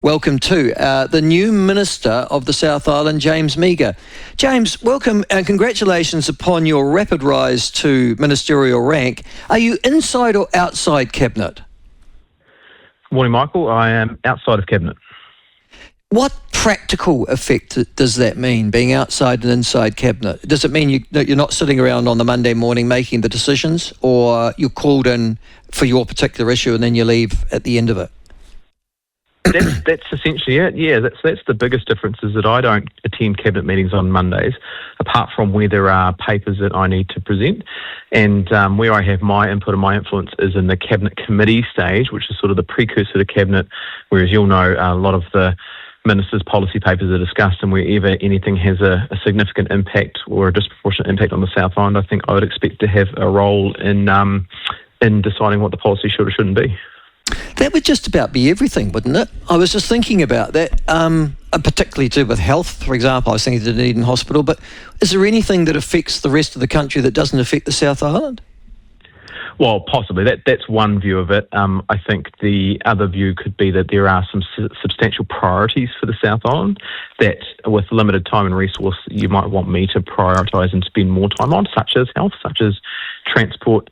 Welcome to the new Minister of the South Island, James Meager. James, welcome and congratulations upon your rapid rise to ministerial rank. Are you inside or outside Cabinet? Good morning, Michael. I am outside of Cabinet. What practical effect does that mean, being outside and inside Cabinet? Does it mean that you're not sitting around on the Monday morning making the decisions, or you're called in for your particular issue and then you leave at the end of it? That's essentially it. Yeah, that's the biggest difference, is that I don't attend Cabinet meetings on Mondays, apart from where there are papers that I need to present. And where I have my input and my influence is in the Cabinet committee stage, which is sort of the precursor to Cabinet, whereas you'll know a lot of the Minister's policy papers are discussed, and wherever anything has a significant impact or a disproportionate impact on the South Island, I think I would expect to have a role in deciding what the policy should or shouldn't be. That would just about be everything, wouldn't it? I was just thinking about that, particularly to do with health, for example. I was thinking of Dunedin Hospital, but is there anything that affects the rest of the country that doesn't affect the South Island? Well, possibly. That's one view of it. I think the other view could be that there are some substantial priorities for the South Island that, with limited time and resource, you might want me to prioritise and spend more time on, such as health, such as transport,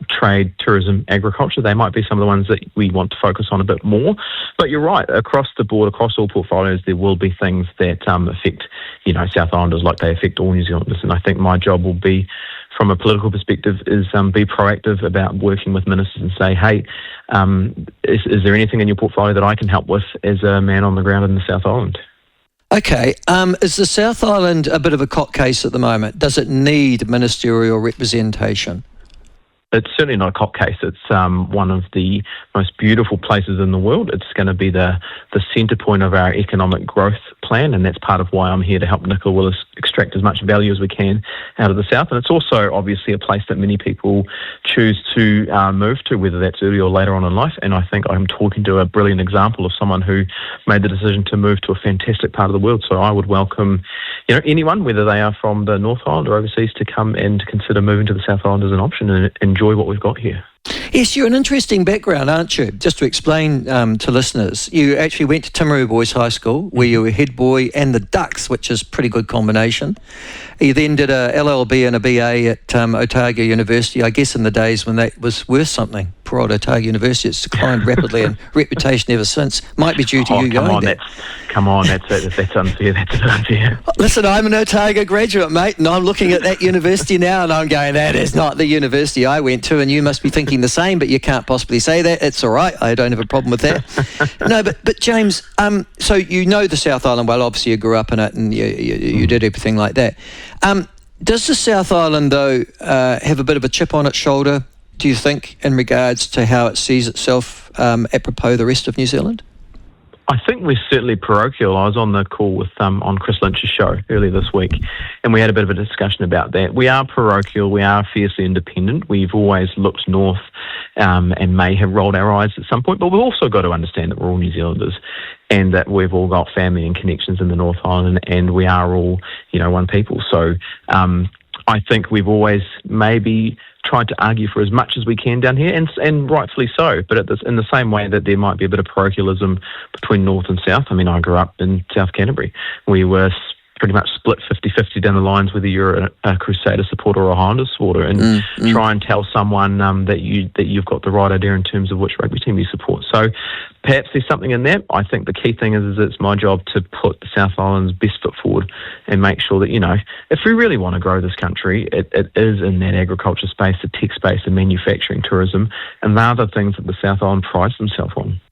trade, tourism, agriculture. They might be some of the ones that we want to focus on a bit more. But you're right, across the board, across all portfolios, there will be things that affect, South Islanders like they affect all New Zealanders. And I think my job will be, from a political perspective, is be proactive about working with ministers and say, hey, is there anything in your portfolio that I can help with as a man on the ground in the South Island? Okay, is the South Island a bit of a court case at the moment? Does it need ministerial representation? It's certainly not a court case. It's one of the most beautiful places in the world. It's going to be the centre point of our economic growth plan, and that's part of why I'm here to help Nicola Willis extract as much value as we can out of the South. And it's also obviously a place that many people choose to move to, whether that's early or later on in life. And I think I'm talking to a brilliant example of someone who made the decision to move to a fantastic part of the world. So I would welcome anyone, whether they are from the North Island or overseas, to come and consider moving to the South Island as an option and enjoy what we've got here. Yes, you're an interesting background, aren't you? Just to explain to listeners, you actually went to Timaru Boys High School, where you were head boy and the Ducks, which is a pretty good combination. You then did a LLB and a BA at Otago University, I guess in the days when that was worth something. Poor old Otago University, it's declined rapidly and reputation ever since. Might be due to you going there. Come on, that's unfair. That's unfair. Listen, I'm an Otago graduate, mate, and I'm looking at that university now and I'm going, that is not the university I went to, and you must be thinking the same, but you can't possibly say that. It's all right. I don't have a problem with that. No, but James, so you know the South Island well. Obviously, you grew up in it and you did everything like that. Does the South Island, though, have a bit of a chip on its shoulder, do you think, in regards to how it sees itself apropos the rest of New Zealand? I think we're certainly parochial. I was on the call with on Chris Lynch's show earlier this week, and we had a bit of a discussion about that. We are parochial. We are fiercely independent. We've always looked north and may have rolled our eyes at some point, but we've also got to understand that we're all New Zealanders and that we've all got family and connections in the North Island, and we are all, one people. So I think we've always maybe tried to argue for as much as we can down here, and rightfully so, but in the same way that there might be a bit of parochialism between North and South. I mean, I grew up in South Canterbury. We were pretty much split 50-50 down the lines, whether you're a Crusader supporter or a Highlanders supporter, and try and tell someone that you've got the right idea in terms of which rugby team you support. So perhaps there's something in that. I think the key thing is it's my job to put the South Island's best foot forward and make sure that, if we really want to grow this country, it is in that agriculture space, the tech space, the manufacturing, tourism, and the other things that the South Island prides themselves on.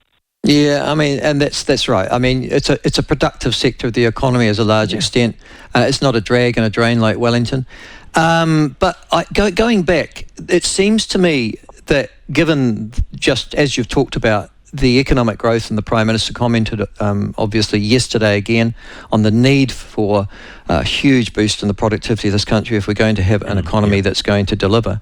Yeah, I mean, and that's right. I mean, it's a productive sector of the economy as a large extent. It's not a drag and a drain like Wellington. But going back, it seems to me that given, just as you've talked about, the economic growth, and the Prime Minister commented obviously yesterday again on the need for a huge boost in the productivity of this country if we're going to have an economy that's going to deliver.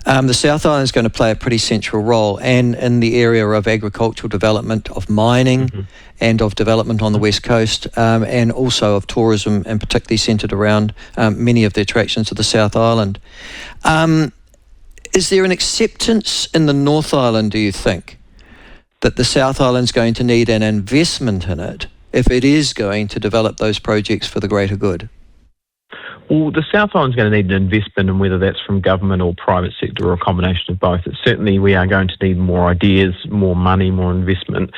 The South Island is going to play a pretty central role, and in the area of agricultural development, of mining, and of development on the West Coast, and also of tourism, and particularly centred around many of the attractions of the South Island. Is there an acceptance in the North Island, do you think, that the South Island's going to need an investment in it if it is going to develop those projects for the greater good? Well, the South Island's going to need an investment, and whether that's from government or private sector or a combination of both. Certainly we are going to need more ideas, more money, more investment.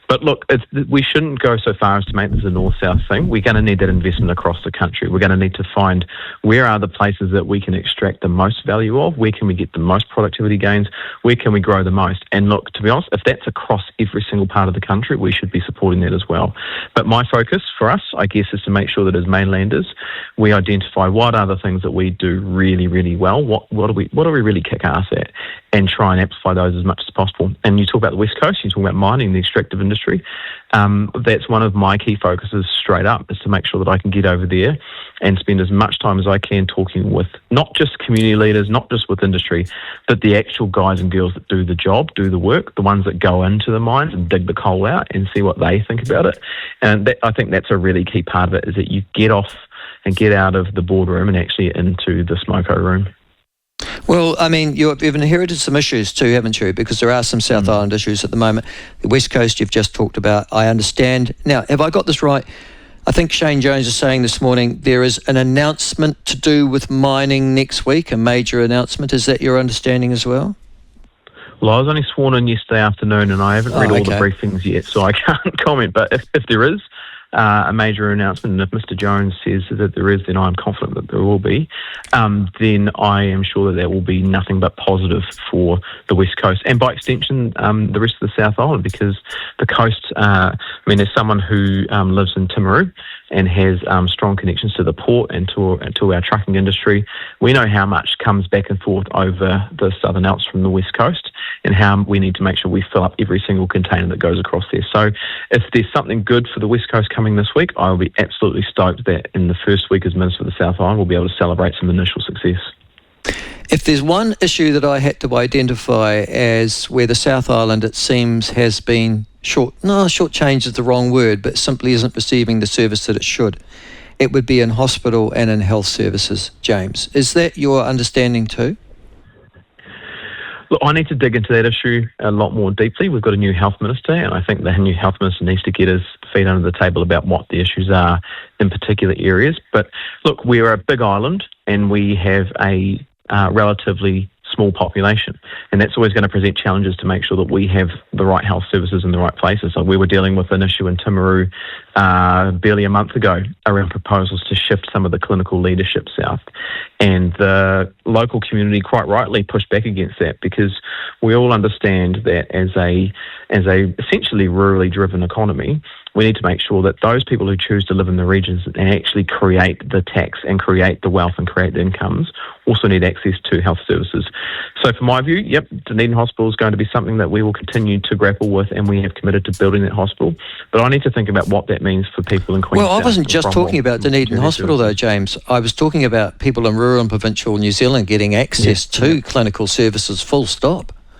But look, we shouldn't go so far as to make this a north-south thing. We're going to need that investment across the country. We're going to need to find where are the places that we can extract the most value of, where can we get the most productivity gains, where can we grow the most. And look, to be honest, if that's across every single part of the country, we should be supporting that as well. But my focus for us, I guess, is to make sure that as mainlanders, we identify what are the things that we do really, really well, what do we really kick ass at, and try and amplify those as much as possible. And you talk about the West Coast, you talk about mining, the extractive industry. That's one of my key focuses straight up, is to make sure that I can get over there and spend as much time as I can talking with not just community leaders, not just with industry, but the actual guys and girls that do the job, do the work, the ones that go into the mines and dig the coal out and see what they think about it. And I think that's a really key part of it, is that you get off and get out of the boardroom and actually into the smoko room. Well, I mean, you've inherited some issues too, haven't you? Because there are some South Island issues at the moment. The West Coast you've just talked about, I understand. Now, have I got this right? I think Shane Jones is saying this morning there is an announcement to do with mining next week, a major announcement. Is that your understanding as well? Well, I was only sworn in yesterday afternoon and I haven't read all the briefings yet, so I can't comment. But if there is a major announcement, and if Mr. Jones says that there is, then I'm confident that there will be, then I am sure that will be nothing but positive for the West Coast, and by extension the rest of the South Island, because the coast, as someone who lives in Timaru and has strong connections to the port and to our trucking industry, we know how much comes back and forth over the Southern Alps from the West Coast, and how we need to make sure we fill up every single container that goes across there. So if there's something good for the West Coast coming this week, I will be absolutely stoked that in the first week as Minister for the South Island, we'll be able to celebrate some initial success. If there's one issue that I had to identify as where the South Island, it seems, has been shortchanged is the wrong word, but simply isn't receiving the service that it should, it would be in hospital and in health services, James. Is that your understanding too? Look, I need to dig into that issue a lot more deeply. We've got a new health minister, and I think the new health minister needs to get his feet under the table about what the issues are in particular areas. But look, we're a big island and we have a relatively small population, and that's always going to present challenges to make sure that we have the right health services in the right places. So we were dealing with an issue in Timaru barely a month ago around proposals to shift some of the clinical leadership south, and the local community quite rightly pushed back against that, because we all understand that as a essentially rurally driven economy, we need to make sure that those people who choose to live in the regions and actually create the tax and create the wealth and create the incomes also need access to health services. So from my view, Dunedin Hospital is going to be something that we will continue to grapple with, and we have committed to building that hospital. But I need to think about what that means for people in Queenstown. Well, I wasn't just talking about Dunedin Hospital though, James. I was talking about people in rural and provincial New Zealand getting access to clinical services, full stop.